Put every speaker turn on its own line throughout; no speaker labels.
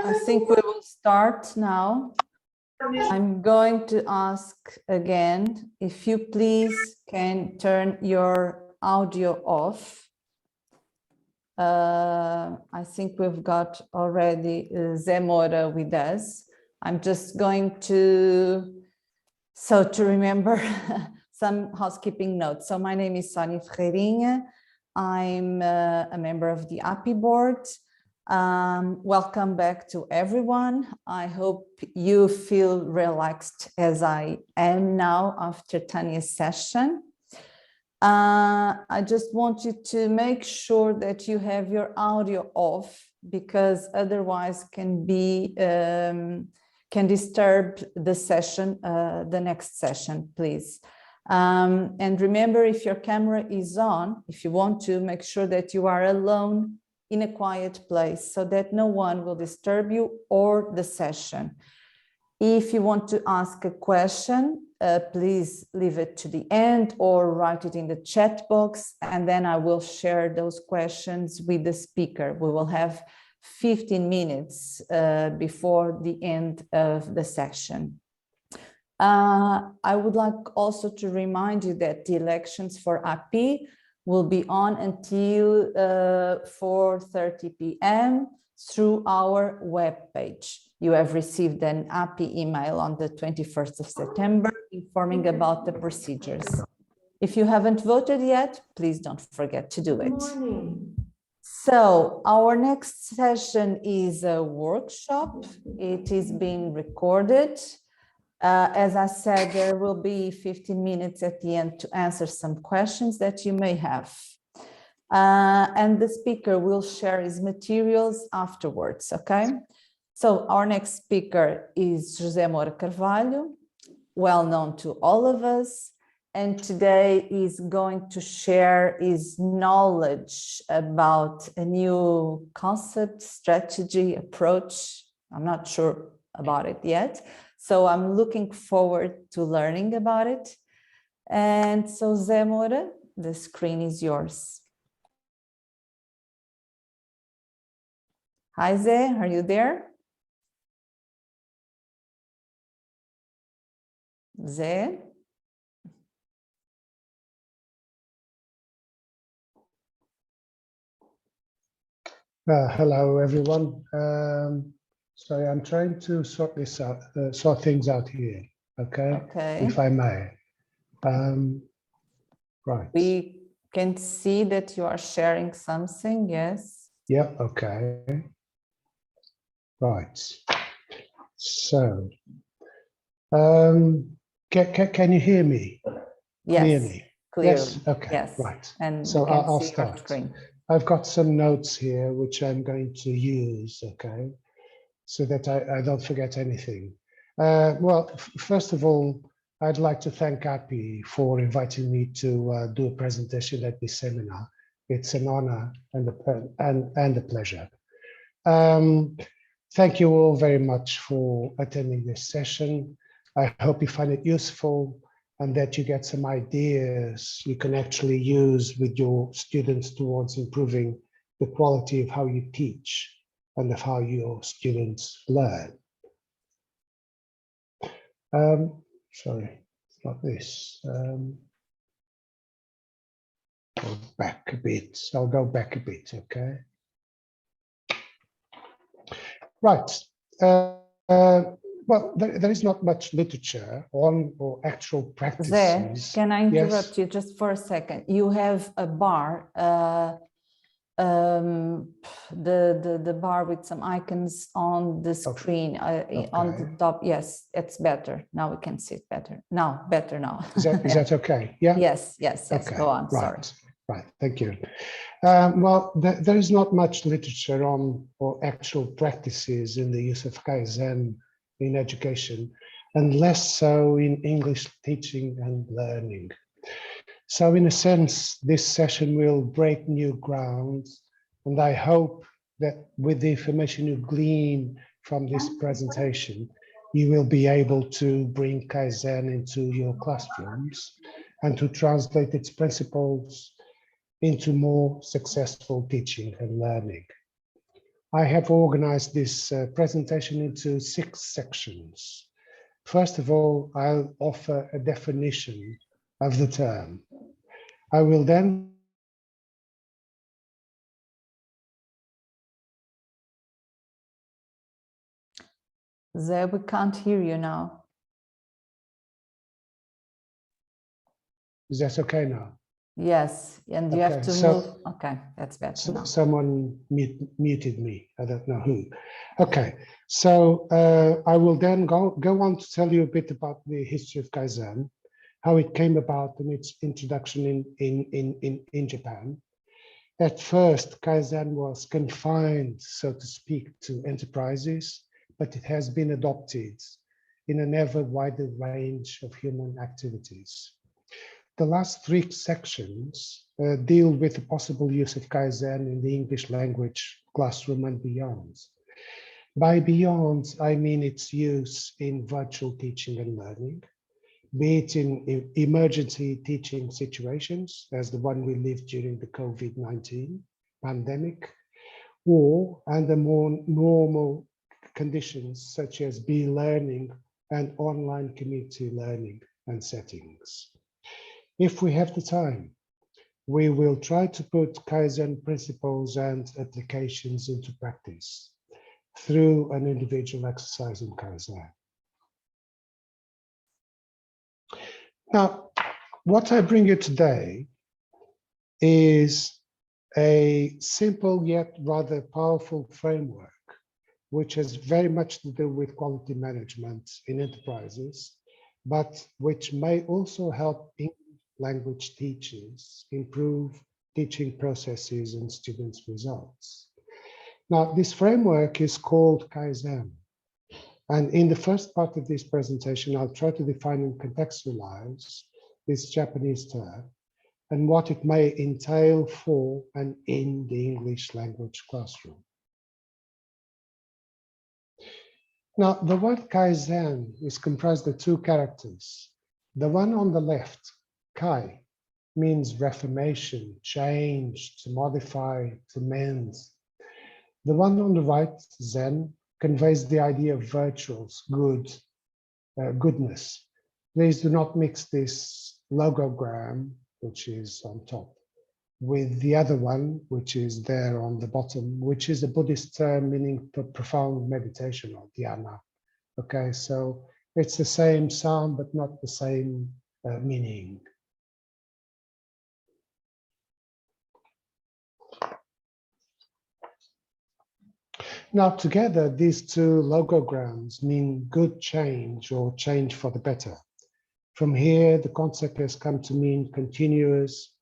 I think we will start now. I'm going to ask again, if you please can turn your audio off. I think we've got already MOURA with us. I'm just going to remember some housekeeping notes. So my name is Sónia Ferreirinha. I'm a member of the API board. Welcome back to everyone. I hope you feel relaxed as I am now after Tanya's session. I just want you to make sure that you have your audio off, because otherwise can disturb the session, the next session, please. And remember, if your camera is on, if you want to, make sure that you are alone in a quiet place so that no one will disturb you or the session. If you want to ask a question, please leave it to the end or write it in the chat box, and then I will share those questions with the speaker. We will have 15 minutes before the end of the session. I would like also to remind you that the elections for API will be on until 4:30 p.m. through our webpage. You have received an API email on the 21st of September informing about the procedures. If you haven't voted yet, please don't forget to do it. So our next session is a workshop. It is being recorded. As I said, there will be 15 minutes at the end to answer some questions that you may have. And the speaker will share his materials afterwards, okay? So our next speaker is José Moura Carvalho, well known to all of us. And today he's going to share his knowledge about a new concept, strategy, approach. I'm not sure about it yet. So I'm looking forward to learning about it. And so Zé Moura, the screen is yours. Hi Zé, are you there? Zé?
Hello everyone. Sorry, I'm trying to sort this out, sort things out here. Okay. If I may. Right.
We can see that you are sharing something. Yes.
Yeah. Okay. Right. So, can you hear me?
Yes. Clearly.
Yes. Okay.
Yes.
Right.
And
so I'll start.
Screen.
I've got some notes here which I'm going to use. Okay. So that I don't forget anything. Well, first of all, I'd like to thank API for inviting me to do a presentation at this seminar. It's an honor and a pleasure. Thank you all very much for attending this session. I hope you find it useful and that you get some ideas you can actually use with your students towards improving the quality of how you teach and of how your students learn. Sorry, it's not this. Go back a bit. I'll go back a bit, okay? Right. Well, there is not much literature on or actual practices.
Zé, can I interrupt you just for a second? You have a bar. The bar with some icons on the screen, on the top. Yes, it's better. Now we can see it better. Now, better now.
Is that okay? Yeah.
Yes. Okay. Go on.
Right.
Sorry.
Right. Thank you. Well, there is not much literature on or actual practices in the use of Kaizen in education, and less so in English teaching and learning. So in a sense, this session will break new ground, and I hope that with the information you glean from this presentation, you will be able to bring Kaizen into your classrooms and to translate its principles into more successful teaching and learning. I have organized this presentation into 6 sections. First of all, I'll offer a definition of the term. I will then
Zé, we can't hear you now.
Is that okay now?
Yes, and you have to move. Okay, that's better now.
Someone muted me. I don't know who. Okay, so I will then go on to tell you a bit about the history of Kaizen, how it came about and its introduction in Japan. At first, Kaizen was confined, so to speak, to enterprises, but it has been adopted in an ever wider range of human activities. The last 3 sections deal with the possible use of Kaizen in the English language classroom and beyond. By beyond, I mean its use in virtual teaching and learning, be it in emergency teaching situations, as the one we lived during the COVID-19 pandemic, or under more normal conditions such as e-learning and online community learning and settings. If we have the time, we will try to put Kaizen principles and applications into practice through an individual exercise in Kaizen. Now, what I bring you today is a simple yet rather powerful framework, which has very much to do with quality management in enterprises, but which may also help English language teachers improve teaching processes and students' results. Now, this framework is called Kaizen. And in the first part of this presentation, I'll try to define and contextualize this Japanese term and what it may entail for and in the English language classroom. Now, the word Kaizen is comprised of 2 characters. The one on the left, Kai, means reformation, change, to modify, to mend. The one on the right, Zen, conveys the idea of virtues, goodness. Please do not mix this logogram, which is on top, with the other one, which is there on the bottom, which is a Buddhist term meaning profound meditation or dhyana. Okay, so it's the same sound, but not the same meaning. Now, together, these 2 logograms mean good change or change for the better. From here, the concept has come to mean continuous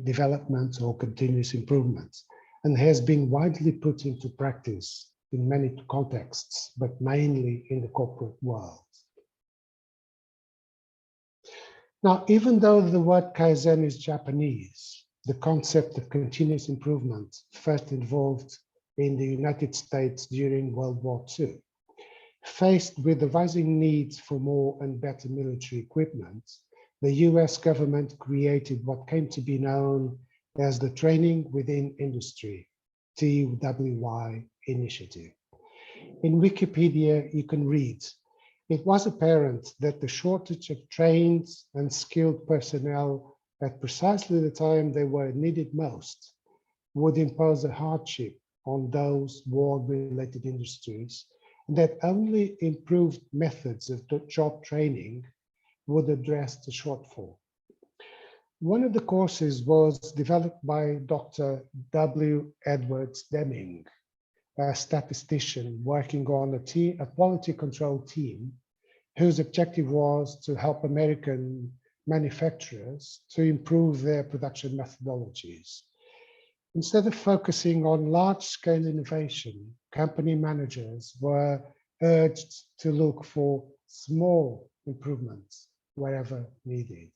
development or continuous improvement, and has been widely put into practice in many contexts, but mainly in the corporate world. Now, even though the word Kaizen is Japanese, the concept of continuous improvement first evolved in the United States during World War II. Faced with the rising needs for more and better military equipment, the US government created what came to be known as the Training Within Industry, TWI initiative. In Wikipedia, you can read, it was apparent that the shortage of trained and skilled personnel at precisely the time they were needed most would impose a hardship on those war-related industries, and that only improved methods of job training would address the shortfall. One of the courses was developed by Dr. W. Edwards Deming, a statistician working on a quality control team whose objective was to help American manufacturers to improve their production methodologies. Instead of focusing on large-scale innovation, company managers were urged to look for small improvements wherever needed.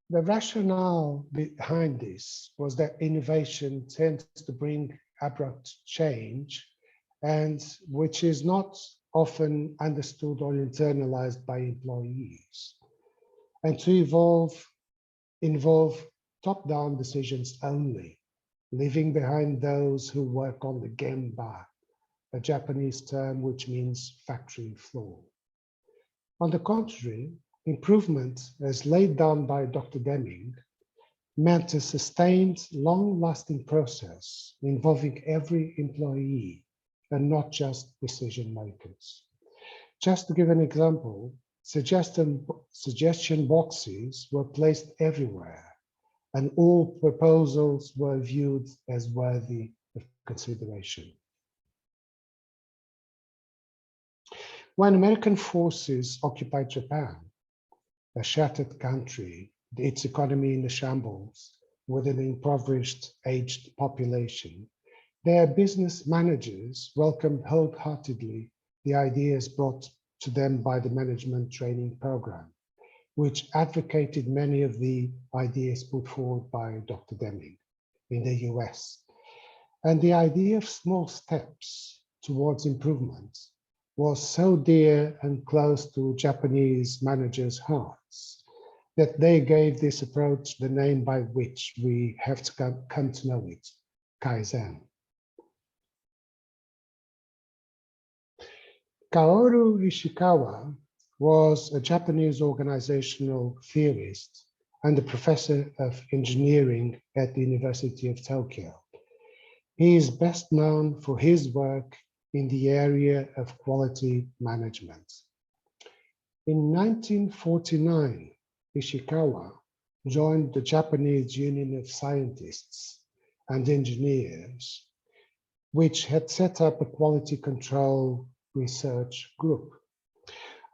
The rationale behind this was that innovation tends to bring abrupt change, and which is not often understood or internalized by employees, and to involve top-down decisions only, leaving behind those who work on the gemba, a Japanese term which means factory floor. On the contrary, improvement, as laid down by Dr. Deming, meant a sustained, long-lasting process involving every employee and not just decision makers. Just to give an example, suggestion boxes were placed everywhere, and all proposals were viewed as worthy of consideration. When American forces occupied Japan, a shattered country, its economy in a shambles, with an impoverished, aged population, their business managers welcomed wholeheartedly the ideas brought to them by the management training program, which advocated many of the ideas put forward by Dr. Deming in the US. And the idea of small steps towards improvement was so dear and close to Japanese managers' hearts that they gave this approach the name by which we have to come to know it, Kaizen. Kaoru Ishikawa was a Japanese organizational theorist and a professor of engineering at the University of Tokyo. He is best known for his work in the area of quality management. In 1949, Ishikawa joined the Japanese Union of Scientists and Engineers, which had set up a quality control research group.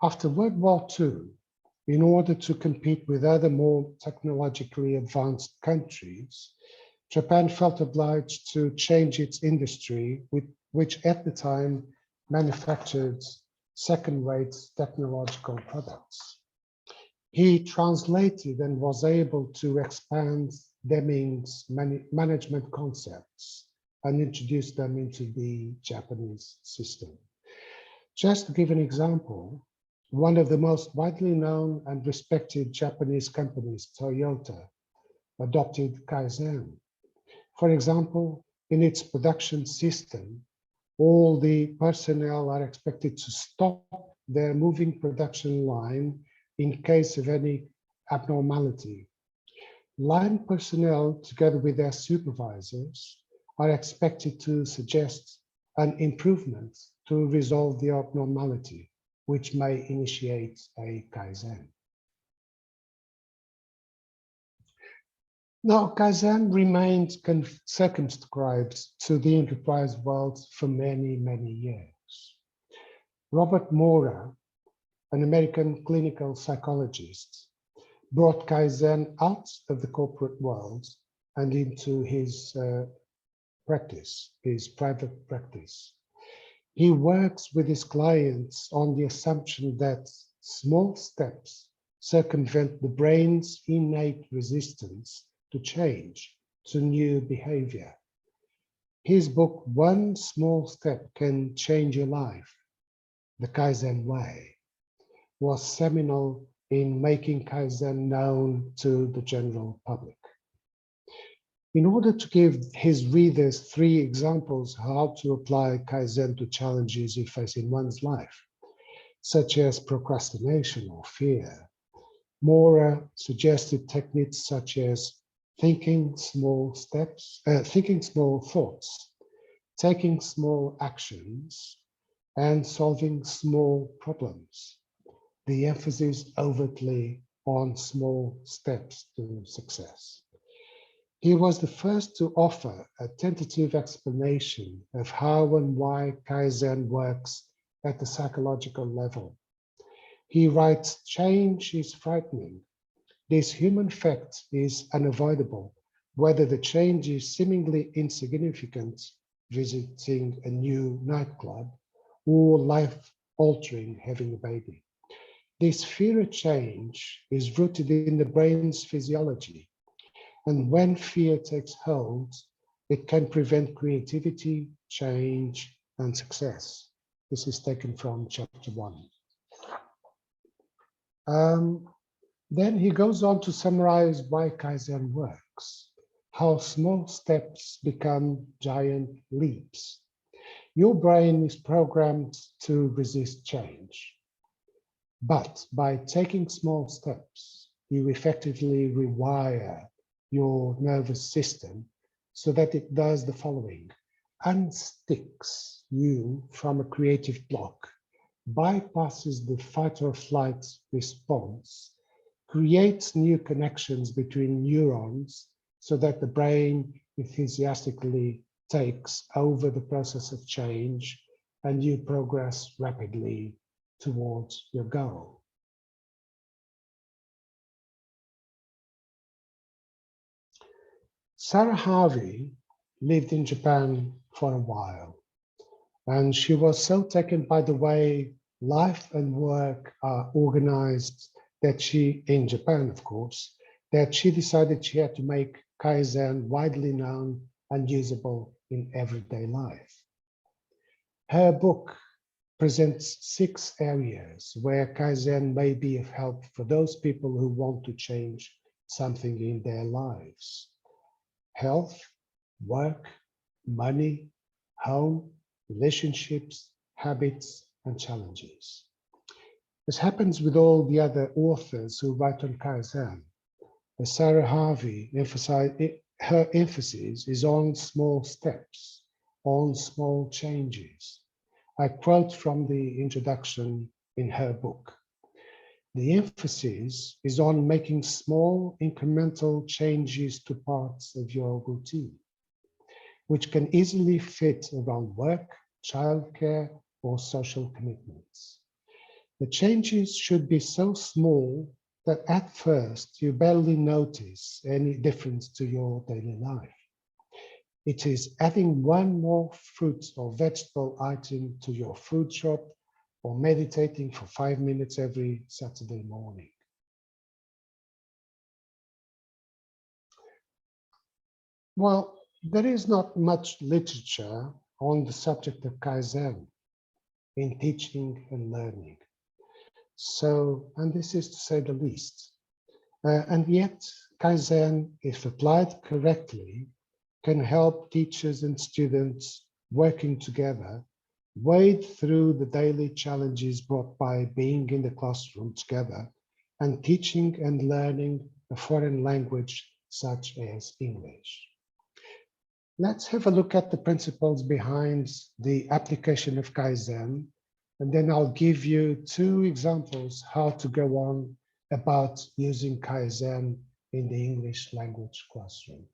After World War II, in order to compete with other more technologically advanced countries, Japan felt obliged to change its industry, which at the time manufactured second-rate technological products. He translated and was able to expand Deming's management concepts and introduce them into the Japanese system. Just to give an example, one of the most widely known and respected Japanese companies, Toyota, adopted Kaizen. For example, in its production system, all the personnel are expected to stop their moving production line in case of any abnormality. Line personnel, together with their supervisors, are expected to suggest an improvement to resolve the abnormality, which may initiate a Kaizen. Now, Kaizen remained circumscribed to the enterprise world for many, many years. Robert MOURA, an American clinical psychologist, brought Kaizen out of the corporate world and into his practice, his private practice. He works with his clients on the assumption that small steps circumvent the brain's innate resistance to change, to new behavior. His book, One Small Step Can Change Your Life, The Kaizen Way, was seminal in making Kaizen known to the general public. In order to give his readers 3 examples how to apply Kaizen to challenges you face in one's life, such as procrastination or fear, MOURA suggested techniques such as thinking small thoughts, taking small actions, and solving small problems. The emphasis overtly on small steps to success. He was the first to offer a tentative explanation of how and why Kaizen works at the psychological level. He writes, "Change is frightening. This human fact is unavoidable, whether the change is seemingly insignificant, visiting a new nightclub, or life-altering, having a baby. This fear of change is rooted in the brain's physiology, and when fear takes hold, it can prevent creativity, change, and success." This is taken from chapter 1. Then he goes on to summarize why Kaizen works, how small steps become giant leaps. Your brain is programmed to resist change. But by taking small steps, you effectively rewire your nervous system so that it does the following: unsticks you from a creative block, bypasses the fight or flight response, creates new connections between neurons so that the brain enthusiastically takes over the process of change and you progress rapidly towards your goal. Sarah Harvey lived in Japan for a while, and she was so taken by the way life and work are organized that she, in Japan of course, that she decided she had to make Kaizen widely known and usable in everyday life. Her book presents 6 areas where Kaizen may be of help for those people who want to change something in their lives: health, work, money, home, relationships, habits, and challenges. As happens with all the other authors who write on Kaizen, Sarah Harvey her emphasis is on small steps, on small changes. I quote from the introduction in her book. The emphasis is on making small incremental changes to parts of your routine, which can easily fit around work, childcare, or social commitments. The changes should be so small that at first you barely notice any difference to your daily life. It is adding one more fruit or vegetable item to your food shop, or meditating for 5 minutes every Saturday morning. Well, there is not much literature on the subject of Kaizen in teaching and learning. So, and this is to say the least. And yet, Kaizen, if applied correctly, can help teachers and students working together wade through the daily challenges brought by being in the classroom together and teaching and learning a foreign language such as English. Let's have a look at the principles behind the application of Kaizen, and then I'll give you 2 examples how to go on about using Kaizen in the English language classroom.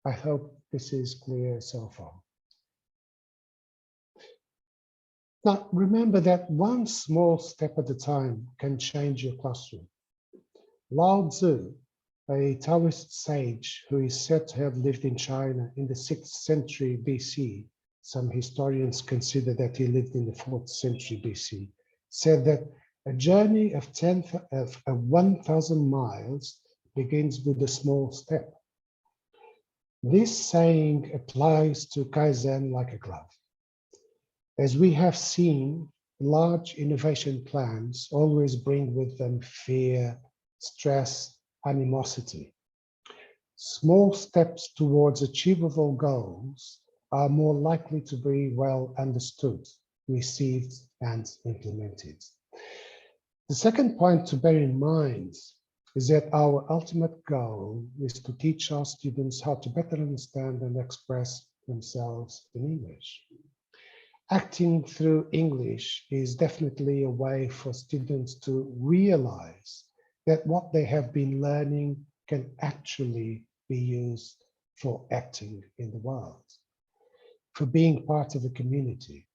I hope this is clear so far. Now, remember that one small step at a time can change your classroom. Lao Tzu, a Taoist sage who is said to have lived in China in the 6th century BC, some historians consider that he lived in the 4th century BC, said that a journey of 1,000 miles begins with a small step. This saying applies to Kaizen like a glove. As we have seen, large innovation plans always bring with them fear, stress, animosity. Small steps towards achievable goals are more likely to be well understood, received, and implemented. The second point to bear in mind is that our ultimate goal is to teach our students how to better understand and express themselves in English. Acting through English is definitely a way for students to realize that what they have been learning can actually be used for acting in the world, for being part of a community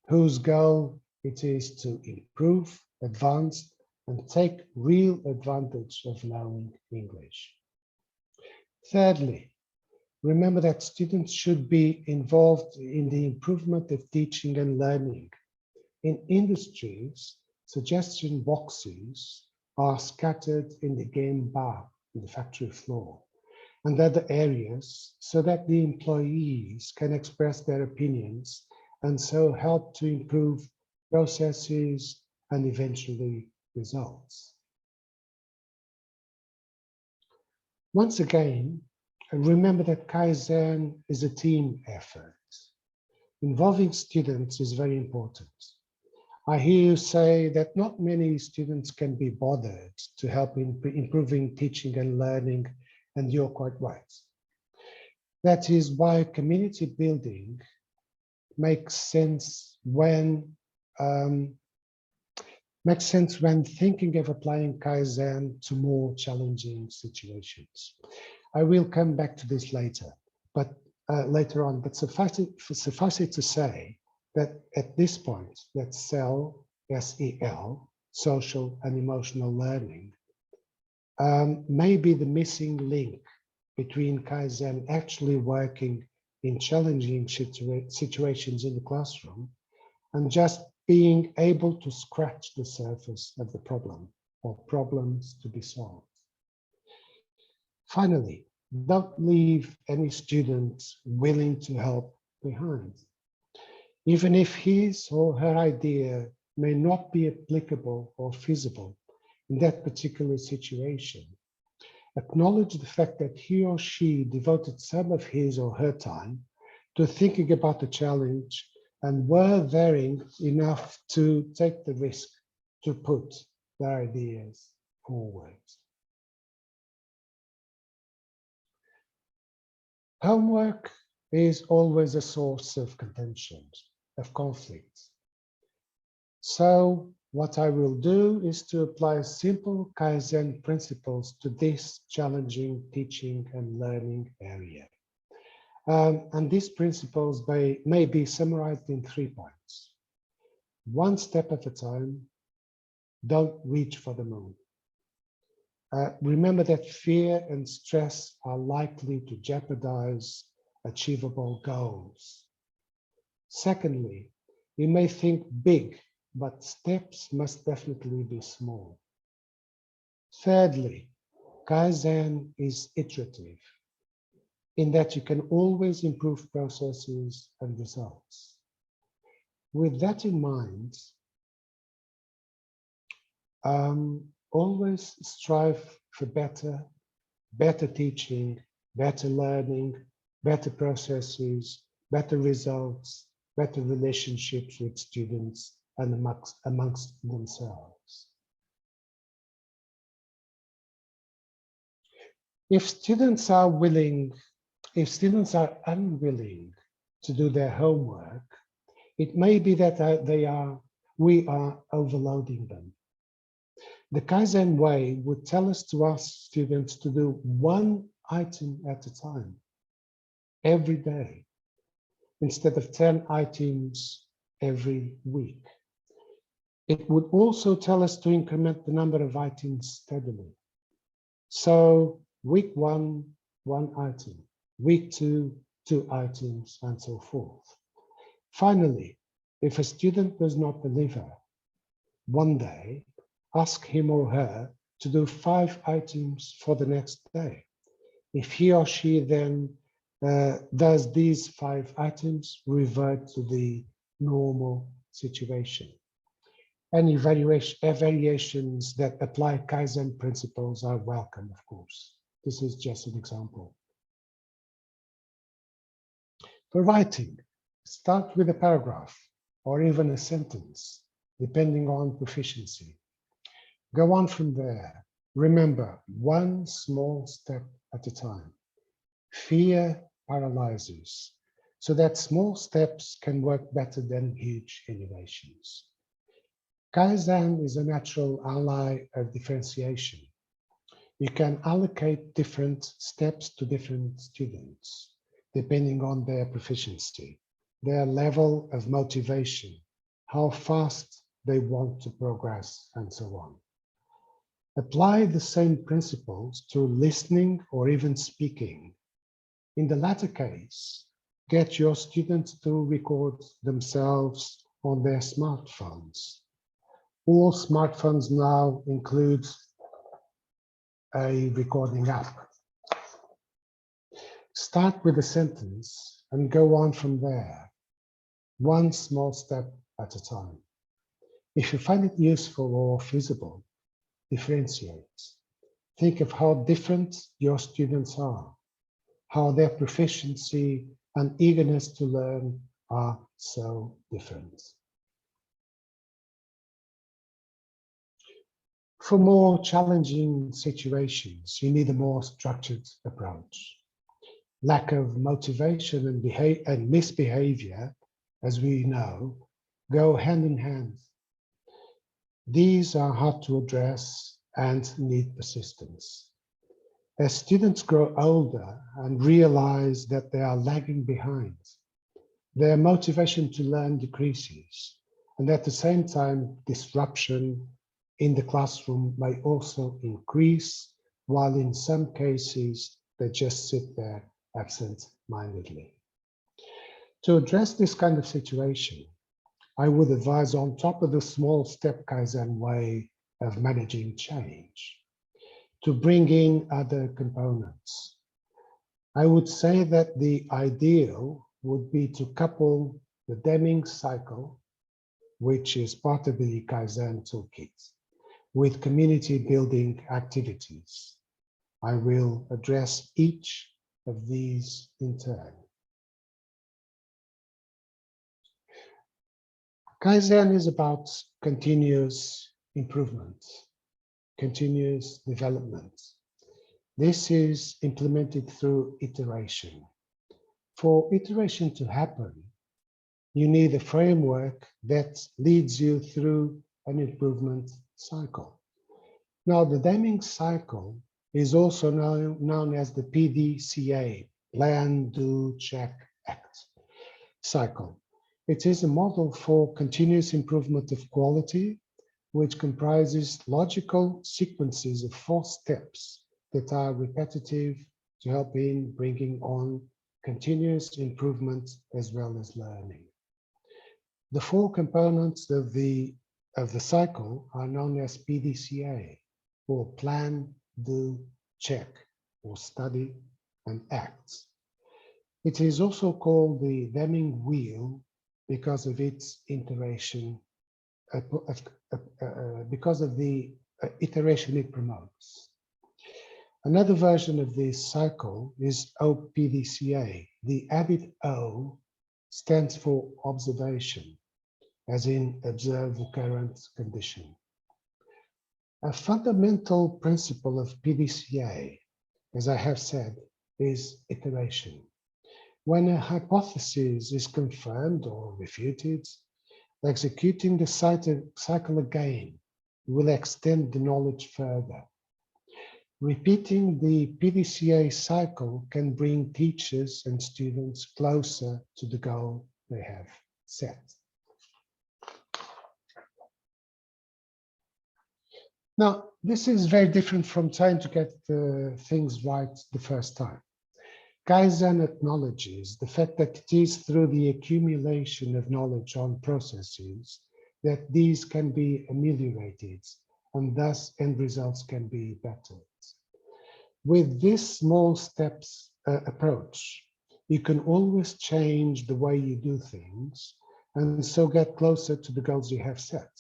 whose goal it is to improve, advance, and take real advantage of knowing English. Thirdly, remember that students should be involved in the improvement of teaching and learning. In industries, suggestion boxes are scattered in the game bar, in the factory floor, and other areas so that the employees can express their opinions and so help to improve processes and eventually results. Once again, And remember that Kaizen is a team effort. Involving students is very important. I hear you say that not many students can be bothered to help in improving teaching and learning, and you're quite right. That is why community building makes sense when thinking of applying Kaizen to more challenging situations. I will come back to this later, but later on. But suffice it to say that at this point, that SEL, S-E-L, social and emotional learning, may be the missing link between Kaizen actually working in challenging situations in the classroom and just being able to scratch the surface of the problem or problems to be solved. Finally, don't leave any student willing to help behind. Even if his or her idea may not be applicable or feasible in that particular situation, acknowledge the fact that he or she devoted some of his or her time to thinking about the challenge and were daring enough to take the risk to put their ideas forward. Homework is always a source of contention, of conflict. So what I will do is to apply simple Kaizen principles to this challenging teaching and learning area. And these principles may be summarized in 3 points. One step at a time, don't reach for the moon. Remember that fear and stress are likely to jeopardize achievable goals. Secondly, you may think big, but steps must definitely be small. Thirdly, Kaizen is iterative, in that you can always improve processes and results. With that in mind, always strive for better teaching, better learning, better processes, better results, better relationships with students and amongst themselves. If students are unwilling to do their homework, it may be that we are overloading them. The Kaizen way would tell us to ask students to do one item at a time, every day, instead of 10 items every week. It would also tell us to increment the number of items steadily. So week 1, 1 item, week 2, 2 items, and so forth. Finally, if a student does not deliver one day, ask him or her to do 5 items for the next day. If he or she then does these 5 items, revert to the normal situation. Any variations that apply Kaizen principles are welcome, of course. This is just an example. For writing, start with a paragraph or even a sentence, depending on proficiency. Go on from there. Remember, one small step at a time. Fear paralyzes, so that small steps can work better than huge innovations. Kaizen is a natural ally of differentiation. You can allocate different steps to different students, depending on their proficiency, their level of motivation, how fast they want to progress, and so on. Apply the same principles to listening or even speaking. In the latter case, get your students to record themselves on their smartphones. All smartphones now include a recording app. Start with a sentence and go on from there, one small step at a time. If you find it useful or feasible, differentiate. Think of how different your students are. how their proficiency and eagerness to learn are so different. For more challenging situations, you need a more structured approach. Lack of motivation and misbehavior, as we know, go hand in hand. These are hard to address and need persistence. As students grow older and realize that they are lagging behind, their motivation to learn decreases, and at the same time, disruption in the classroom may also increase, while in some cases, they just sit there absent-mindedly. To address this kind of situation, I would advise, on top of the small step Kaizen way of managing change, to bring in other components. I would say that the ideal would be to couple the Deming Cycle, which is part of the Kaizen toolkit, with community building activities. I will address each of these in turn. Kaizen is about continuous improvement, continuous development. This is implemented through iteration. For iteration to happen, you need a framework that leads you through an improvement cycle. Now, the Deming Cycle is also known as the PDCA, Plan, Do, Check, Act cycle. It is a model for continuous improvement of quality, which comprises logical sequences of 4 steps that are repetitive to help in bringing on continuous improvement as well as learning. The 4 components of the cycle are known as PDCA, or Plan, Do, Check, or Study and Act. It is also called the Deming Wheel because of its iteration, because of the iteration it promotes. Another version of this cycle is OPDCA. The added O stands for observation, as in observe the current condition. A fundamental principle of PDCA, as I have said, is iteration. When a hypothesis is confirmed or refuted, executing the cycle again will extend the knowledge further. Repeating the PDCA cycle can bring teachers and students closer to the goal they have set. Now, this is very different from trying to get things right the first time. Kaizen acknowledges the fact that it is through the accumulation of knowledge on processes that these can be ameliorated, and thus end results can be bettered. With this small steps approach, you can always change the way you do things and so get closer to the goals you have set.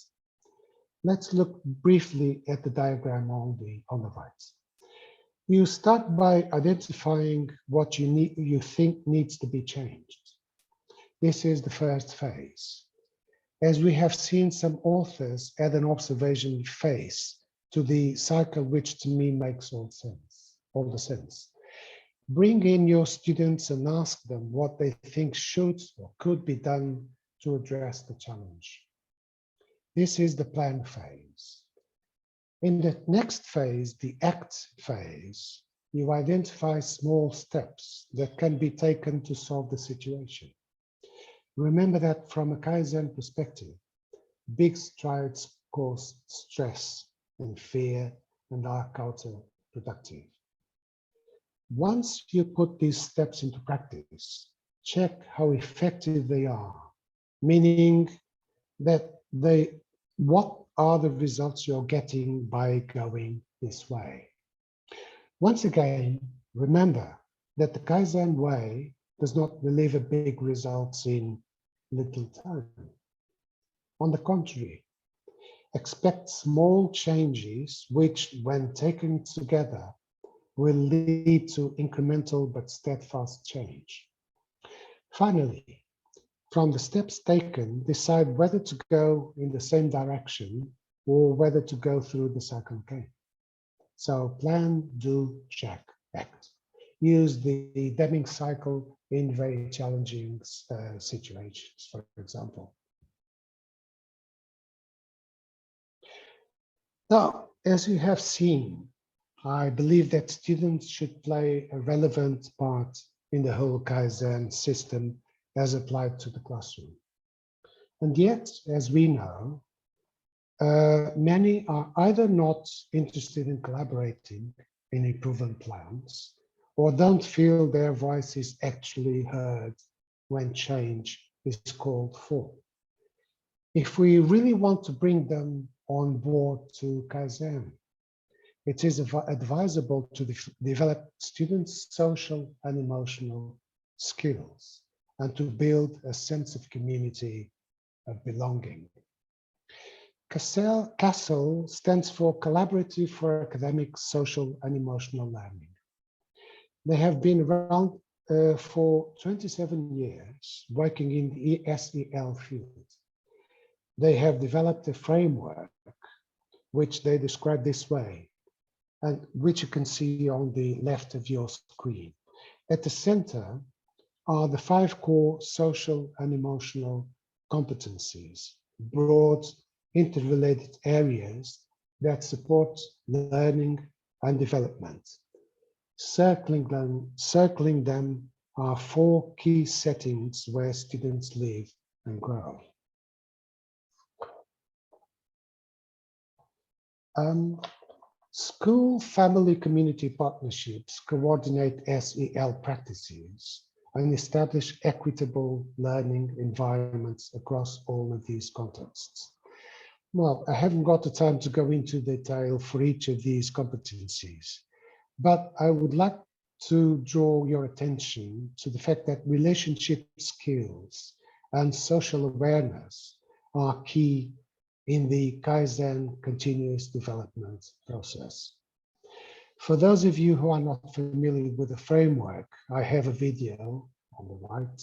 Let's look briefly at the diagram on the right. You start by identifying what you think needs to be changed. This is the first phase. As we have seen, some authors add an observation phase to the cycle, which to me makes all the sense. Bring in your students and ask them what they think should or could be done to address the challenge. This is the plan phase. In the next phase, the act phase, you identify small steps that can be taken to solve the situation. Remember that from a Kaizen perspective, big strides cause stress and fear and are counterproductive. Once you put these steps into practice, check how effective they are, meaning that what are the results you're getting by going this way. Once again, remember that the Kaizen way does not deliver big results in little time. On the contrary, expect small changes which, when taken together, will lead to incremental but steadfast change. Finally, from the steps taken, decide whether to go in the same direction or whether to go through the cycle again. So plan, do, check, act. Use the Deming cycle in very challenging situations, for example. Now, as you have seen, I believe that students should play a relevant part in the whole Kaizen system as applied to the classroom. And yet, as we know, many are either not interested in collaborating in improvement plans or don't feel their voice is actually heard when change is called for. If we really want to bring them on board to Kaizen, it is advisable to develop students' social and emotional skills and to build a sense of community of belonging. CASEL stands for Collaborative for Academic, Social and Emotional Learning. They have been around for 27 years, working in the SEL field. They have developed a framework which they describe this way, and which you can see on the left of your screen. At the center are the 5 core social and emotional competencies, broad interrelated areas that support learning and development. Circling them are 4 key settings where students live and grow. School family community partnerships coordinate SEL practices and establish equitable learning environments across all of these contexts. Well, I haven't got the time to go into detail for each of these competencies, but I would like to draw your attention to the fact that relationship skills and social awareness are key in the Kaizen continuous development process. For those of you who are not familiar with the framework, I have a video on the right,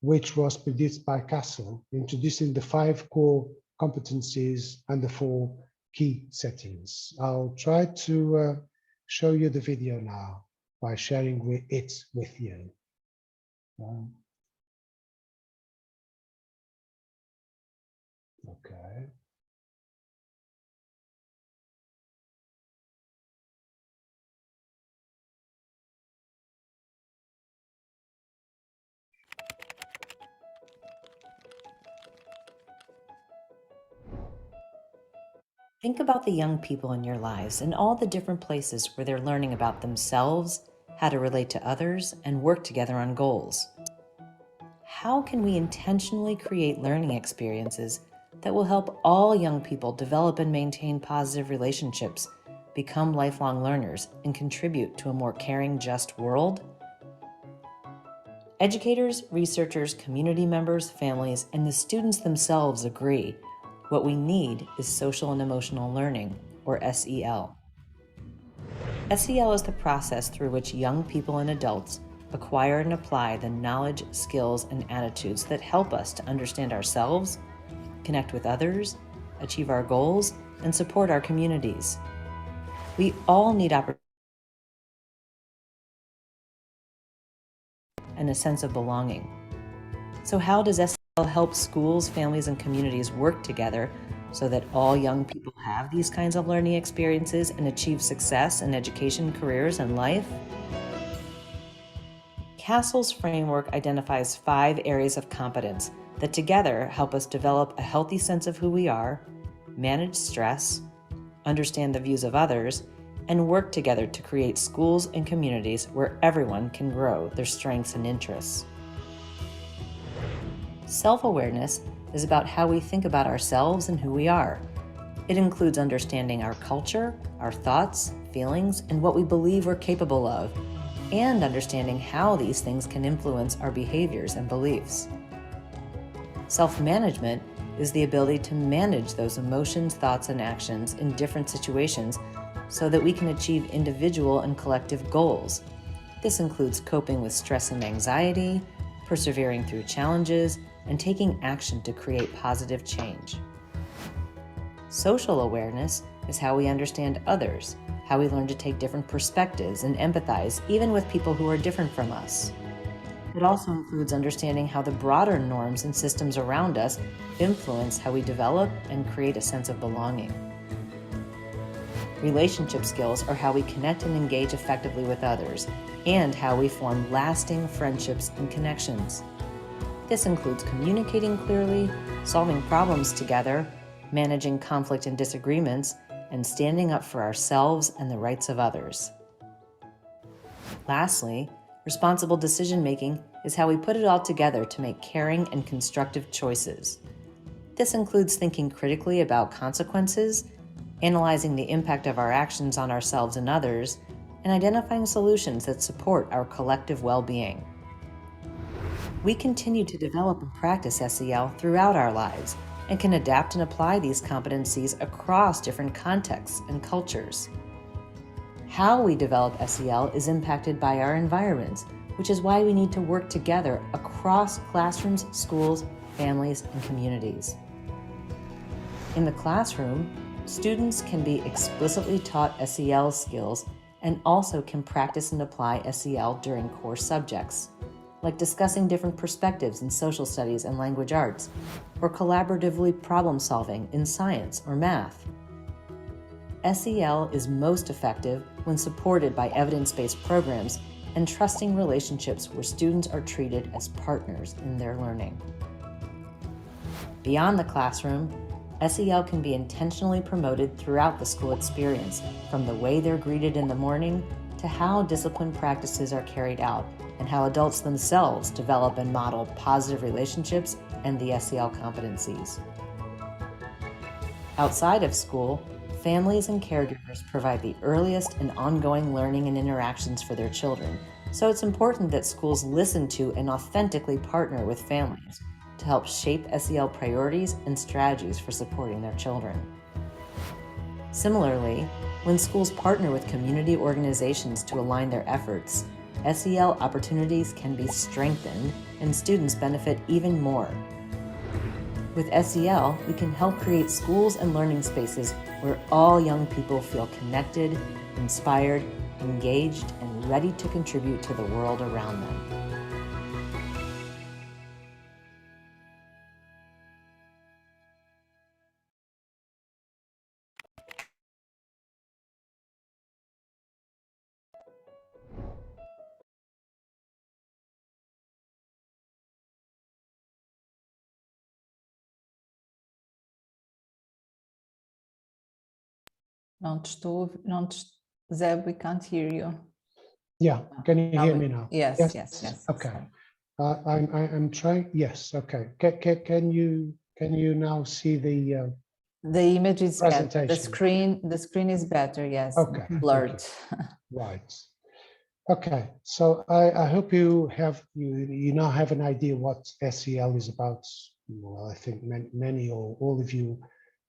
which was produced by CASEL, introducing the 5 core competencies and the 4 key settings. I'll try to show you the video now by sharing it with you. Okay.
Think about the young people in your lives and all the different places where they're learning about themselves, how to relate to others, and work together on goals. How can we intentionally create learning experiences that will help all young people develop and maintain positive relationships, become lifelong learners, and contribute to a more caring, just world? Educators, researchers, community members, families, and the students themselves agree. What we need is social and emotional learning, or SEL. SEL is the process through which young people and adults acquire and apply the knowledge, skills, and attitudes that help us to understand ourselves, connect with others, achieve our goals, and support our communities. We all need opportunity and a sense of belonging. So how does SEL help schools, families, and communities work together so that all young people have these kinds of learning experiences and achieve success in education, careers, and life? CASEL's framework identifies 5 areas of competence that together help us develop a healthy sense of who we are, manage stress, understand the views of others, and work together to create schools and communities where everyone can grow their strengths and interests. Self-awareness is about how we think about ourselves and who we are. It includes understanding our culture, our thoughts, feelings, and what we believe we're capable of, and understanding how these things can influence our behaviors and beliefs. Self-management is the ability to manage those emotions, thoughts, and actions in different situations so that we can achieve individual and collective goals. This includes coping with stress and anxiety, persevering through challenges, and taking action to create positive change. Social awareness is how we understand others, how we learn to take different perspectives and empathize even with people who are different from us. It also includes understanding how the broader norms and systems around us influence how we develop and create a sense of belonging. Relationship skills are how we connect and engage effectively with others, and how we form lasting friendships and connections. This includes communicating clearly, solving problems together, managing conflict and disagreements, and standing up for ourselves and the rights of others. Lastly, responsible decision-making is how we put it all together to make caring and constructive choices. This includes thinking critically about consequences, analyzing the impact of our actions on ourselves and others, and identifying solutions that support our collective well-being. We continue to develop and practice SEL throughout our lives and can adapt and apply these competencies across different contexts and cultures. How we develop SEL is impacted by our environments, which is why we need to work together across classrooms, schools, families, and communities. In the classroom, students can be explicitly taught SEL skills and also can practice and apply SEL during core subjects, like discussing different perspectives in social studies and language arts, or collaboratively problem solving in science or math. SEL is most effective when supported by evidence-based programs and trusting relationships where students are treated as partners in their learning. Beyond the classroom, SEL can be intentionally promoted throughout the school experience, from the way they're greeted in the morning to how discipline practices are carried out and how adults themselves develop and model positive relationships and the SEL competencies. Outside of school, families and caregivers provide the earliest and ongoing learning and interactions for their children, so it's important that schools listen to and authentically partner with families to help shape SEL priorities and strategies for supporting their children. Similarly, when schools partner with community organizations to align their efforts, SEL opportunities can be strengthened and students benefit even more. With SEL, we can help create schools and learning spaces where all young people feel connected, inspired, engaged, and ready to contribute to the world around them.
Zeb, we can't hear you.
Yeah, can you hear me now?
Yes, yes.
Okay. I'm trying. Yes. Okay. Can you now see the
image is better.
presentation?
The screen is better. Yes.
Okay.
Blurred.
Right. Okay. So I hope you now have an idea what SEL is about. Well, I think many or all of you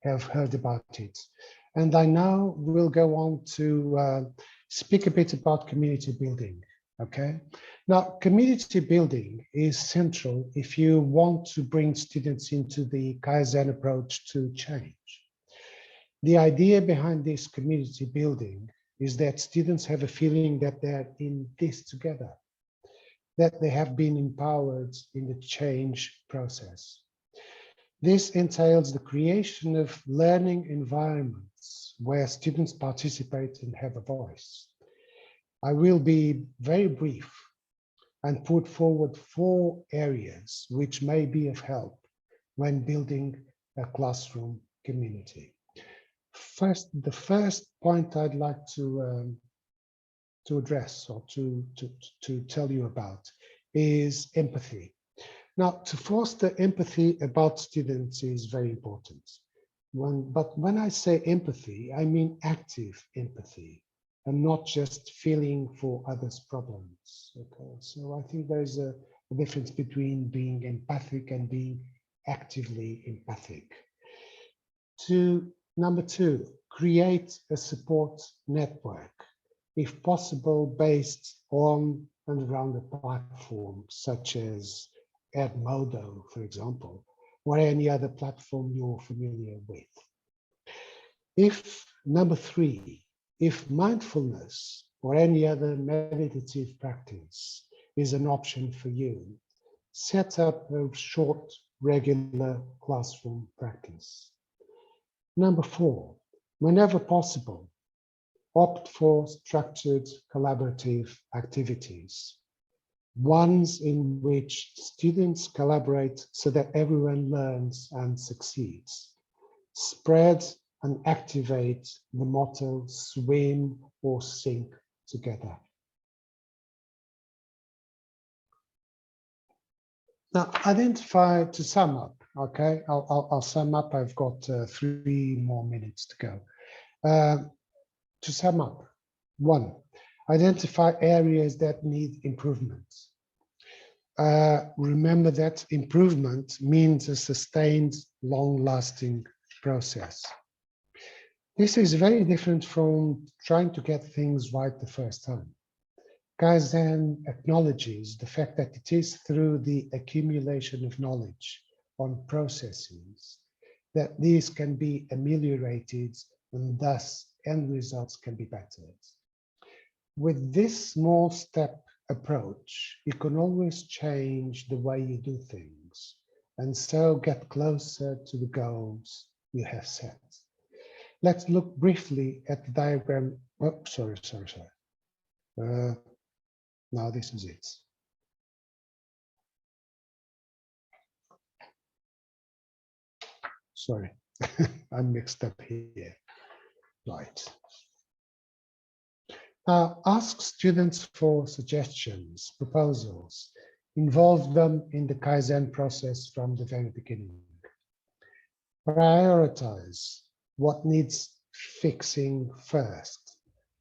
have heard about it. And I now will go on to speak a bit about community building. Okay. Now, community building is central if you want to bring students into the Kaizen approach to change. The idea behind this community building is that students have a feeling that they're in this together, that they have been empowered in the change process. This entails the creation of learning environments where students participate and have a voice. I will be very brief and put forward 4 areas which may be of help when building a classroom community. The first point I'd like to address or to tell you about is empathy. Now, to foster empathy about students is very important. But when I say empathy, I mean active empathy and not just feeling for others' problems. Okay, so I think there's a difference between being empathic and being actively empathic. To Number 2, create a support network, if possible, based on and around a platform such as Edmodo, for example, or any other platform you're familiar with. Number 3, if mindfulness or any other meditative practice is an option for you, set up a short, regular classroom practice. Number 4, whenever possible, opt for structured collaborative activities, ones in which students collaborate so that everyone learns and succeeds. Spread and activate the motto, swim or sink together. Now, identify, to sum up, okay? I'll sum up. I've got 3 more minutes to go. To sum up, 1, identify areas that need improvement. Remember that improvement means a sustained, long-lasting process. This is very different from trying to get things right the first time. Kaizen acknowledges the fact that it is through the accumulation of knowledge on processes that these can be ameliorated and thus end results can be bettered. With this small step approach, you can always change the way you do things and so get closer to the goals you have set. Let's look briefly at the diagram. Oh, sorry. Now this is it. Sorry, I'm mixed up here. Right. Ask students for suggestions, proposals, involve them in the Kaizen process from the very beginning. Prioritize what needs fixing first.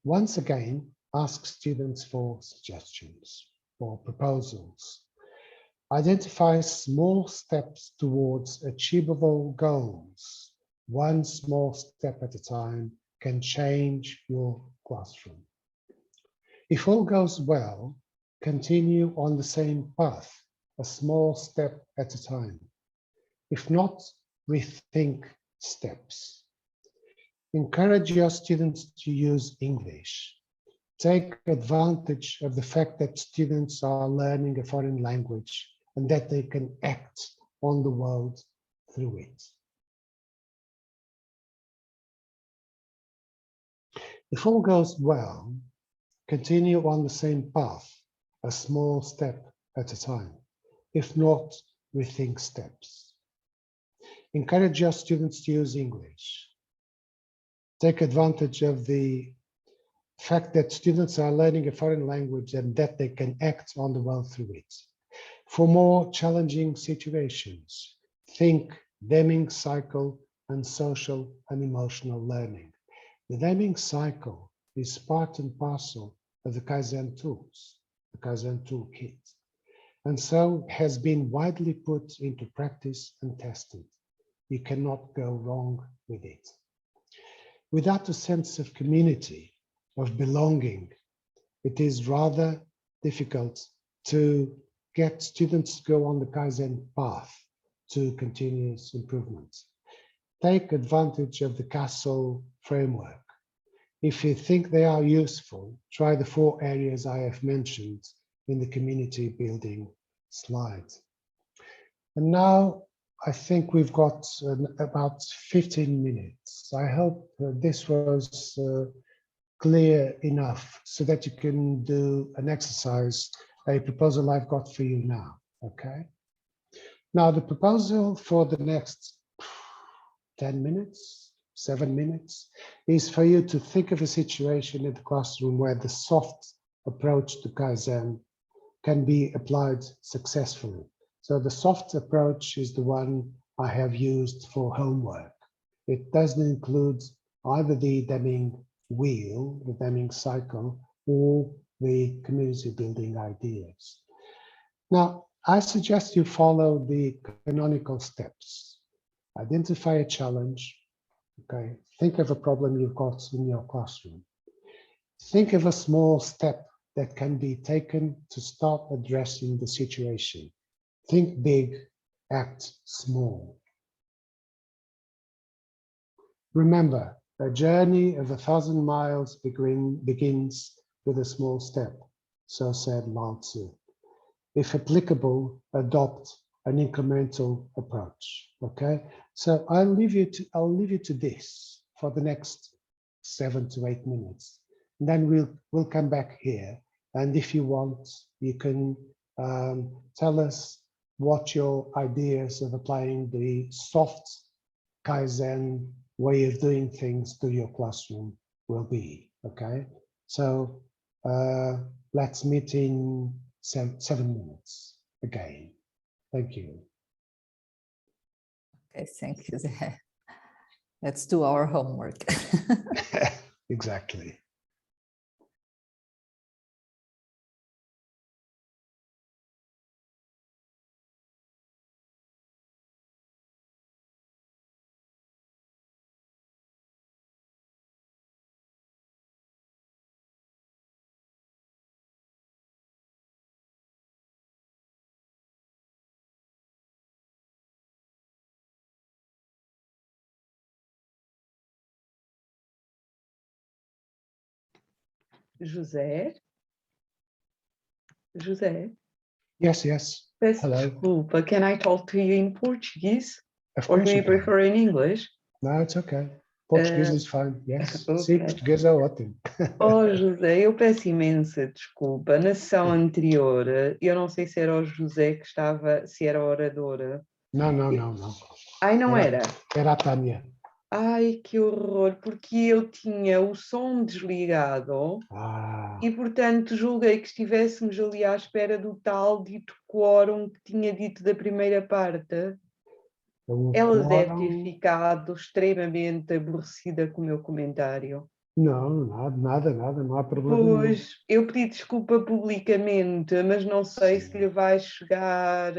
Once again, ask students for suggestions or proposals. Identify small steps towards achievable goals. One small step at a time can change your classroom. If all goes well, continue on the same path, a small step at a time. If not, rethink steps. Encourage your students to use English. Take advantage of the fact that students are learning a foreign language and that they can act on the world through it. If all goes well, continue on the same path, a small step at a time. If not, rethink steps. Encourage your students to use English. Take advantage of the fact that students are learning a foreign language and that they can act on the world through it. For more challenging situations, think Deming Cycle and social and emotional learning. The Deming Cycle is part and parcel of the Kaizen tools, the Kaizen toolkit, and so has been widely put into practice and tested. You cannot go wrong with it. Without a sense of community, of belonging, it is rather difficult to get students to go on the Kaizen path to continuous improvement. Take advantage of the CASTLE framework. If you think they are useful, try the 4 areas I have mentioned in the community building slide. And now I think we've got about 15 minutes. I hope this was clear enough so that you can do an exercise, a proposal I've got for you now, okay? Now the proposal for the next 10 minutes, 7 minutes, is for you to think of a situation in the classroom where the soft approach to Kaizen can be applied successfully. So the soft approach is the one I have used for homework. It doesn't include either the Deming wheel, the Deming cycle, or the community building ideas. Now, I suggest you follow the canonical steps. Identify a challenge, Okay, think of a problem you've got in your classroom. Think of a small step that can be taken to start addressing the situation. Think big, act small. Remember, a journey of 1,000 miles begins with a small step, so said Lao Tzu. If applicable, adopt an incremental approach. Okay, so I'll leave you to this for the next 7 to 8 minutes. And then we'll come back here, and if you want, you can tell us what your ideas of applying the soft Kaizen way of doing things to your classroom will be. Okay, so let's meet in 7 minutes again. Thank you.
Okay, thank you. Let's do our homework.
Exactly.
José? José?
Yes, yes.
Peço
Hello.
desculpa, can I talk to you in Portuguese?
Of
Or
course
do you
you can.
prefer in English?
No, it's okay. Português is fine. Yes. Sim,
Okay.
português é ótimo.
Oh, José, eu peço imensa desculpa. Na sessão anterior, eu não sei se era o José que estava, se era a oradora.
Não, não, não, não.
Ai, não era?
Era a Tânia.
Ai, que horror, porque eu tinha o som desligado e, portanto, julguei que estivéssemos ali à espera do tal dito quórum que tinha dito da primeira parte. Ela deve ter ficado extremamente aborrecida com o meu comentário.
Não, nada, não há problema nenhum.
Pois, eu pedi desculpa publicamente, mas não sei se lhe vai chegar,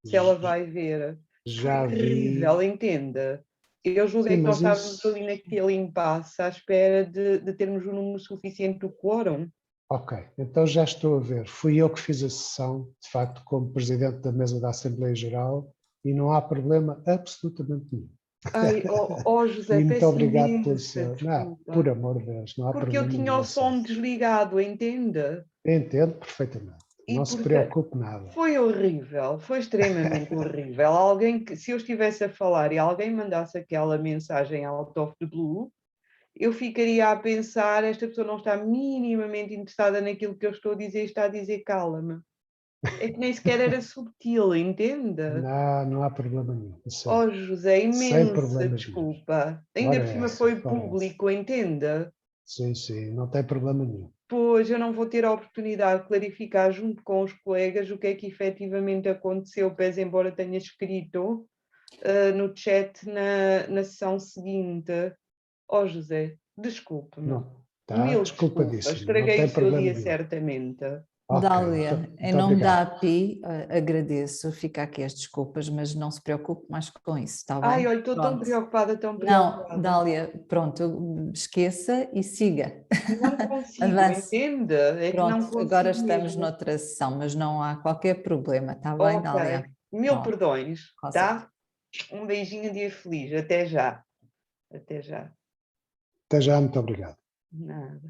se ela vai ver.
Já
Foi
vi.
terrível, entenda. Eu julguei
Sim,
que nós
mas
estávamos ali naquele impasse à espera de termos um número suficiente do quórum.
Ok, então já estou a ver. Fui eu que fiz a sessão, de facto, como presidente da mesa da Assembleia Geral, e não há problema absolutamente nenhum.
Ai, José,
E muito
peço
obrigado pelo
imensa
seu... Não,
desculpa.
por amor de Deus, não há
Porque eu
problema
tinha
nenhum.
o som desligado, entende?
Entendo perfeitamente.
E,
Não se
portanto,
preocupe nada.
foi horrível, foi extremamente horrível. Alguém que, se eu estivesse a falar e alguém mandasse aquela mensagem out of the blue, eu ficaria a pensar, esta pessoa não está minimamente interessada naquilo que eu estou a dizer, está a dizer cala-me. É que nem sequer era subtil, entende?
Não há problema nenhum.
Oh, José,
Sem
imensa
problemas
desculpa. Ainda por cima foi público, entende?
Sim, não tem problema nenhum.
Pois, eu não vou ter a oportunidade de clarificar junto com os colegas o que é que efetivamente aconteceu, pese embora tenha escrito no chat na sessão seguinte. Oh, José, desculpe-me.
Não, tá,
Mil
desculpadíssimo,
desculpas,
não
estraguei
tem
o seu
problema
dia
nenhum.
certamente.
Ok,
Dália, em
muito
nome da
obrigado.
API, agradeço, fica aqui as desculpas, mas não se preocupe mais com isso, está bem?
Ai, olha, estou tão
Pronto.
preocupada, tão
Não,
preocupada.
Dália, pronto, esqueça e siga.
Não consigo,
Avance.
entende? É que não
Pronto,
consigo
agora estamos
mesmo.
noutra sessão, mas não há qualquer problema, está bem, Dália?
Ok, mil
Pronto,
perdões,
com
tá? Um beijinho, dia feliz, até já. Até já.
Até já, muito obrigado.
Nada.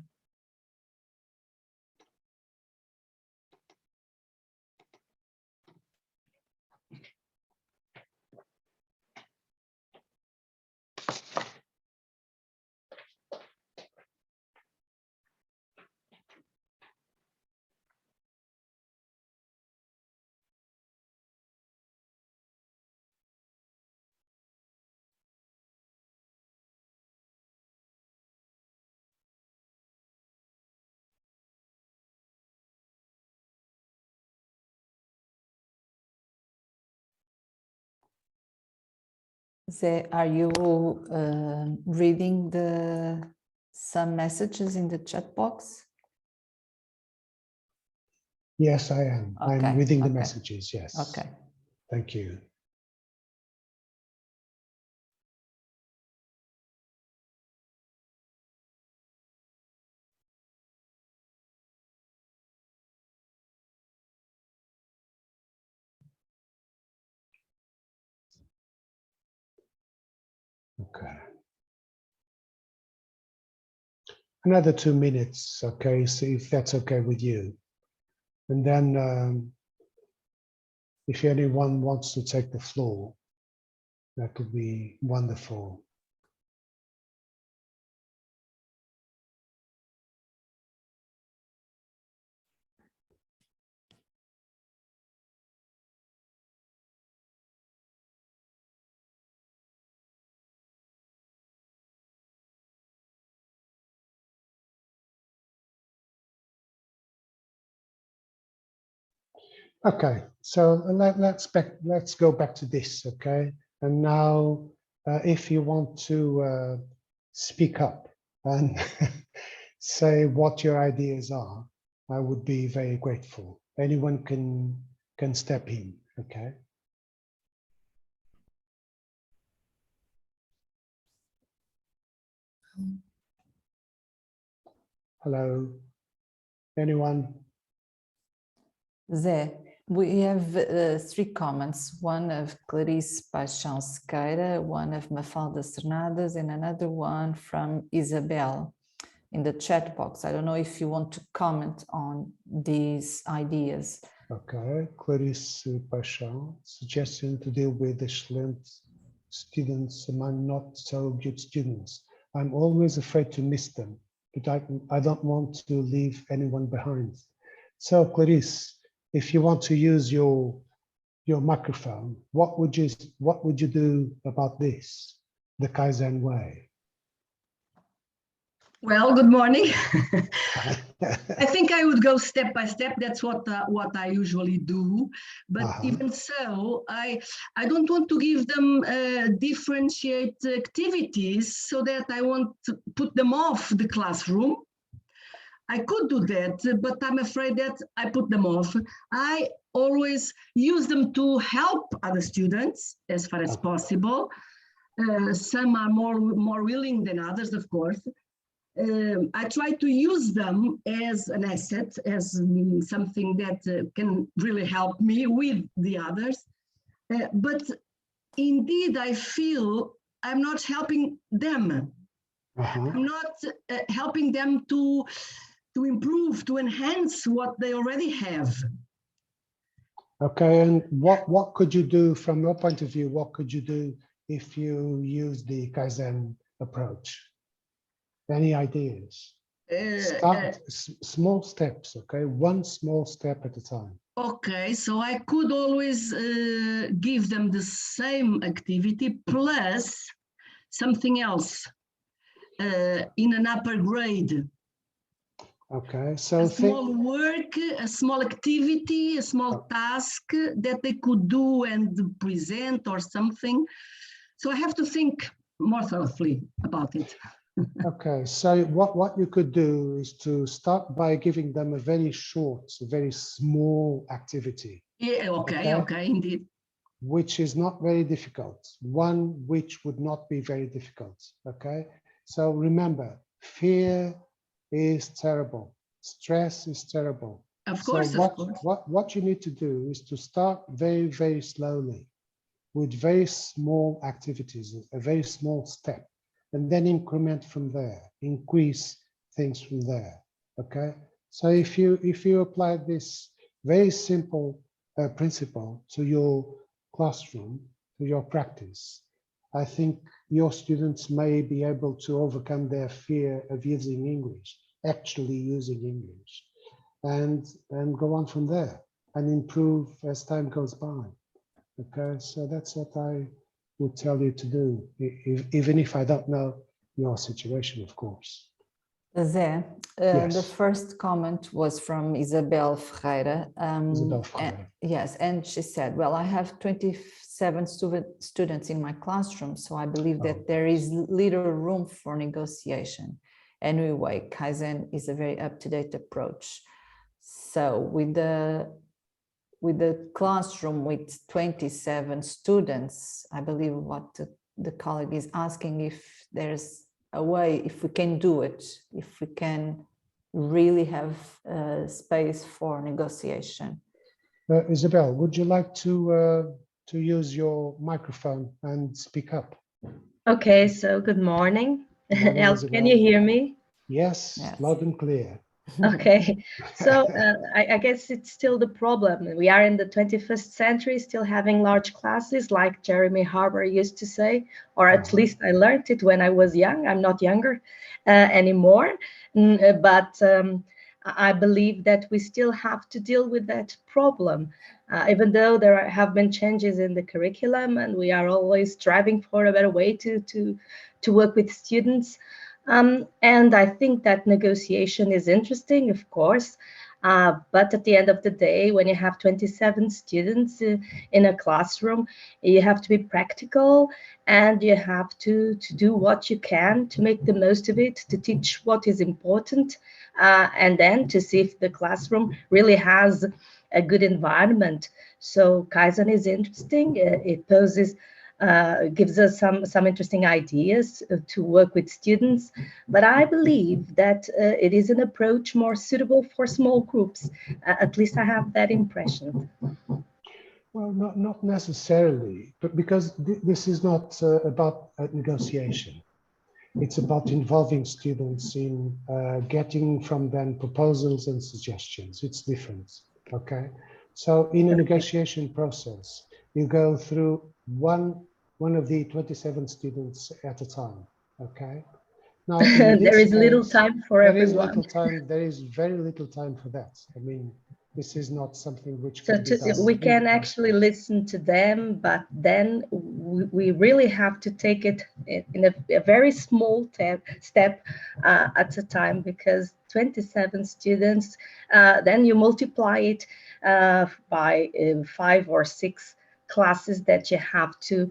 Zé, are you reading some messages in the chat box?
Yes, I am.
Okay,
I'm reading the
okay.
messages, yes.
Okay.
Thank you. Okay. Another 2 minutes, okay, so if that's okay with you. And then if anyone wants to take the floor, that would be wonderful. Okay, so let's go back to this, okay? And now, if you want to speak up and say what your ideas are, I would be very grateful. Anyone can step in, okay? Hello, anyone?
Zé, we have 3 comments, one of Clarice Paixão Sequeira, one of Mafalda Cernadas, and another one from Isabel in the chat box. I don't know if you want to comment on these ideas.
Okay, Clarice Paixão, suggestion to deal with excellent students among not so good students. I'm always afraid to miss them, but I don't want to leave anyone behind. So Clarice, if you want to use your microphone, what would you do about this, the Kaizen way?
Well, good morning. I think I would go step by step. That's what I usually do. But even so, I don't want to give them differentiate activities so that I won't put them off the classroom. I could do that, but I'm afraid that I put them off. I always use them to help other students as far as possible. Some are more willing than others, of course. I try to use them as an asset, as something that can really help me with the others. But indeed, I feel I'm not helping them. I'm not helping them to improve, to enhance what they already have.
Okay, and what could you do from your point of view? What could you do if you use the Kaizen approach? Any ideas? Start small steps, okay? One small step at a time.
Okay, so I could always give them the same activity plus something else in an upper grade.
Okay, so
a small work, a small activity, a small task that they could do and present or something. So I have to think more thoroughly about it.
Okay, so what you could do is to start by giving them a very short, a very small activity.
Yeah, okay, indeed.
Which is not very difficult. One which would not be very difficult, okay? So remember, fear is terrible. Stress is terrible.
Of course,
so what you need to do is to start very, very slowly with very small activities, a very small step, and then increment from there, increase things from there, okay? So if you apply this very simple principle to your classroom, to your practice, I think your students may be able to overcome their fear of using English, actually using English, and go on from there and improve as time goes by. Okay, so that's what I would tell you to do, even if I don't know your situation, of course.
Zé,
yes.
The first comment was from Isabel Ferreira.
Isabel Ferreira.
Yes, and she said, well, I have 27 students in my classroom, so I believe that there is little room for negotiation. Anyway, Kaizen is a very up-to-date approach. So with the classroom with 27 students, I believe what the colleague is asking if there's a way, if we can do it, if we can really have space for negotiation.
Isabel, would you like to use your microphone and speak up?
Okay, so good morning.
Morning,
Elf, can
Isabel.
you hear me?
Yes,
Yes.
loud and clear.
Okay, so I guess it's still the problem. We are in the 21st century, still having large classes, like Jeremy Harbour used to say, or at least I learned it when I was young. I'm not younger anymore, but I believe that we still have to deal with that problem. Even though there have been changes in the curriculum and we are always striving for a better way to work with students. And I think that negotiation is interesting, of course, but at the end of the day, when you have 27 students in a classroom, you have to be practical and you have to do what you can to make the most of it, to teach what is important, and then to see if the classroom really has a good environment. So Kaizen is interesting. It poses gives us some interesting ideas to work with students, but I believe that it is an approach more suitable for small groups. At least I have that impression.
Well, not necessarily, but because this is not about negotiation. It's about involving students in getting from them proposals and suggestions. It's different, okay? So in a negotiation process, you go through one of the 27 students at a time, okay? Now,
there is little time for everyone.
There is very little time for that. I mean, this is not something which
so
can be done.
We can actually listen to them, but then we really have to take it in a very small step at a time, because 27 students, then you multiply it by 5 or 6 classes that you have to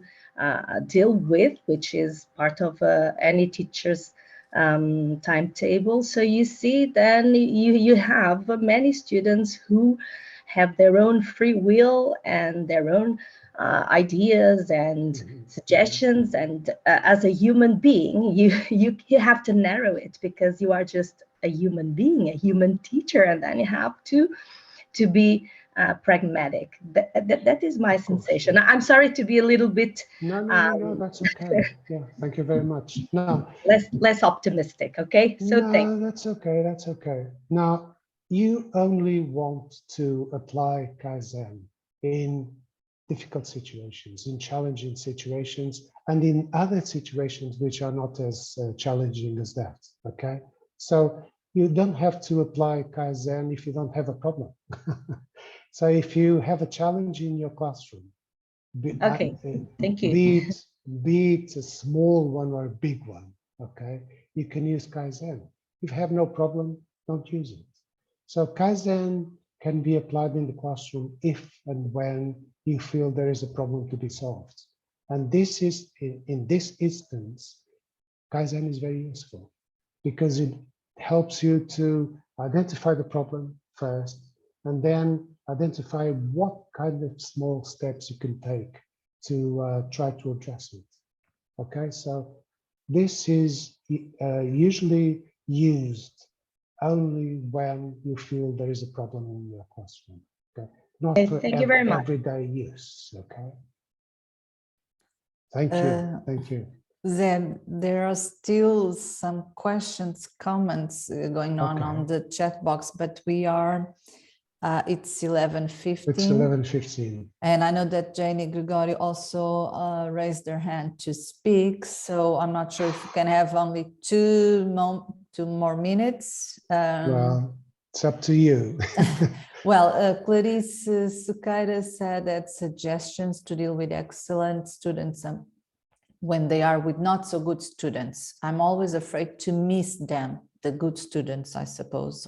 deal with, which is part of any teacher's timetable. So you see, then you have many students who have their own free will and their own ideas and suggestions, and as a human being, you have to narrow it, because you are just a human being, a human teacher, and then you have to be pragmatic. That is my sensation. I'm sorry to be a little bit
no, that's okay. Yeah, thank you very much. No,
less optimistic. Okay, so
no, that's okay. Now, you only want to apply Kaizen in difficult situations, in challenging situations, and in other situations which are not as challenging as that. Okay, so you don't have to apply Kaizen if you don't have a problem. So if you have a challenge in your classroom,
thank you.
Be it a small one or a big one, okay, you can use Kaizen. If you have no problem, don't use it. So Kaizen can be applied in the classroom if and when you feel there is a problem to be solved. And this is, in this instance, Kaizen is very useful because it helps you to identify the problem first, and then identify what kind of small steps you can take to try to address it. Okay, so this is usually used only when you feel there is a problem in your classroom. Okay, not for everyday use. Okay, thank you.
Then there are still some questions, comments going on the chat box, but we are. It's 11:15.
It's 11:15.
And I know that Janie Gregorio also raised their hand to speak. So I'm not sure if you can have only two more minutes.
Well, it's up to you.
Well, Clarice Sequeira said that suggestions to deal with excellent students when they are with not so good students. I'm always afraid to miss them, the good students, I suppose,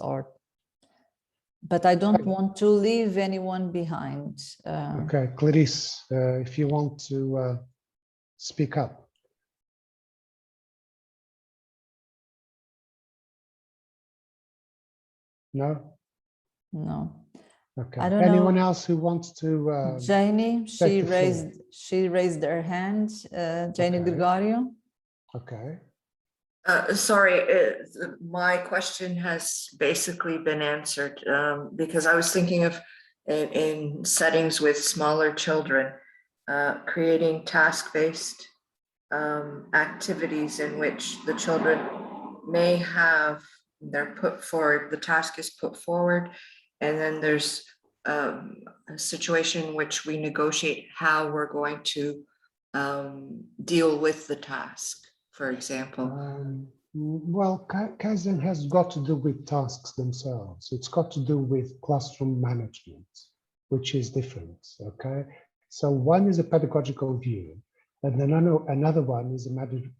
but I don't want to leave anyone behind.
Okay, Clarice, if you want to speak up. No?
No.
Okay.
I don't
Anyone
know.
else who wants to?
Janie, she raised her hand. Janie Gregorio.
Okay.
Sorry, my question has basically been answered because I was thinking of in settings with smaller children, creating task-based activities in which the children may have, they're put forward, the task is put forward, and then there's a situation in which we negotiate how we're going to deal with the task, for example.
Well, Kaizen has got to do with tasks themselves. It's got to do with classroom management, which is different, okay? So one is a pedagogical view, and then another one is a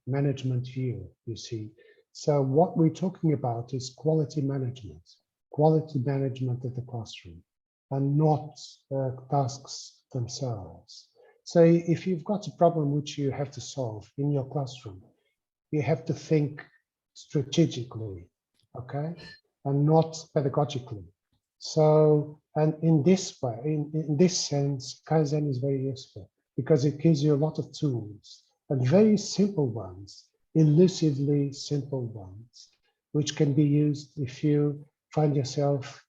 management view, you see. So what we're talking about is quality management of the classroom, and not tasks themselves. So if you've got a problem which you have to solve in your classroom, you have to think strategically, okay, and not pedagogically. So, and in this way, in this sense, Kaizen is very useful because it gives you a lot of tools, and very simple ones, elusively simple ones, which can be used if you find yourself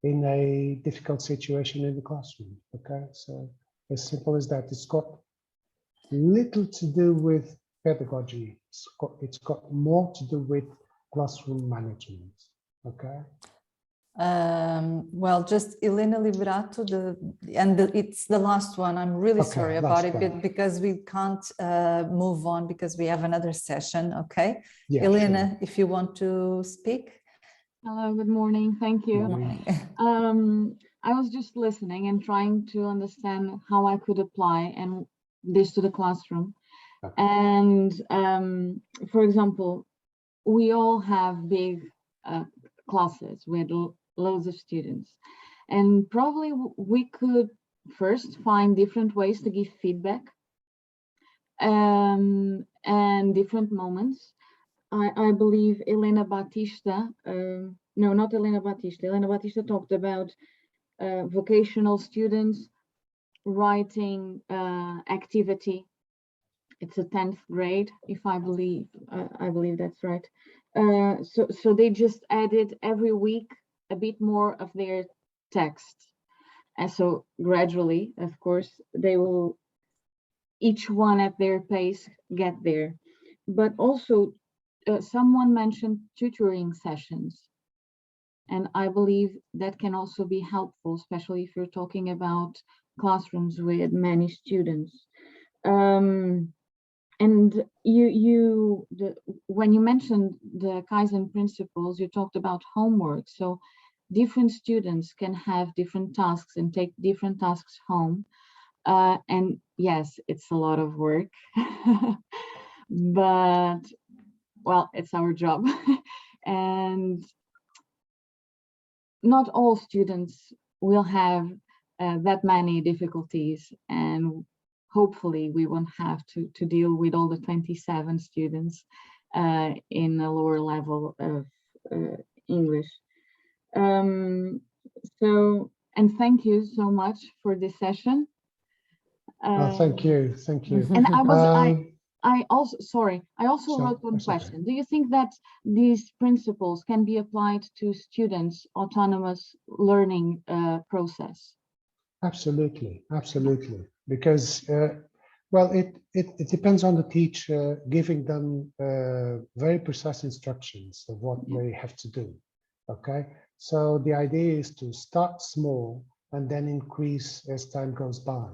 in a difficult situation in the classroom, okay? So as simple as that. It's got little to do with pedagogy. It's got more to do with classroom management, okay?
Well, just Helena Liberato, it's the last one. I'm really sorry about it, because we can't move on because we have another session, okay? Yeah, Helena, sure. If you want to speak.
Hello, good morning. Thank you. Good morning. I was just listening and trying to understand how I could apply this to the classroom. Okay. And for example, we all have big classes with loads of students, and probably we could first find different ways to give feedback and different moments. I believe Helena Batista, no, not Helena Batista. Helena Batista talked about vocational students writing activity. It's a 10th grade, if I believe that's right. So they just added every week a bit more of their text. And so gradually, of course, they will, each one at their pace, get there. But also, someone mentioned tutoring sessions. And I believe that can also be helpful, especially if you're talking about classrooms with many students. And when you mentioned the Kaizen principles, you talked about homework. So different students can have different tasks and take different tasks home. And yes, it's a lot of work, but well, it's our job. And not all students will have that many difficulties, and hopefully we won't have to deal with all the 27 students in a lower level of English. So, and thank you so much for this session.
Thank you.
And I also wrote one question. Okay. Do you think that these principles can be applied to students' autonomous learning process?
Absolutely. Because, well, it depends on the teacher giving them very precise instructions of what they have to do, okay? So the idea is to start small and then increase as time goes by,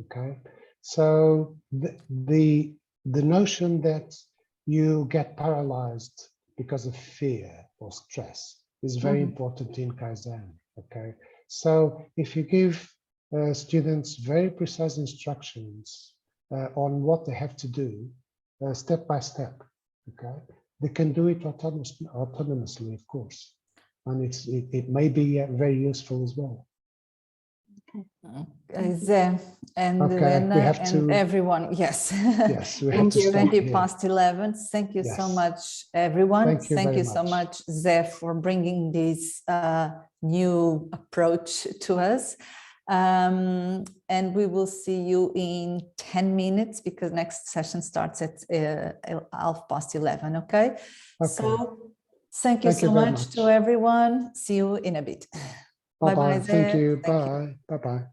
okay? So the notion that you get paralyzed because of fear or stress is very important in Kaizen, okay? So if you give students very precise instructions on what they have to do, step by step, okay? They can do it autonomously, of course. And it may be very useful as well.
Zé and Helena and everyone, yes.
Yes, we have to
It's 20
here.
past 11. Thank you so much, everyone. Thank you so much, Zé, for bringing this new approach to us. And we will see you in 10 minutes because next session starts at 11:30, okay? So thank you so much to everyone. See you in a bit.
Bye-bye. Thank you. Bye. Bye-bye.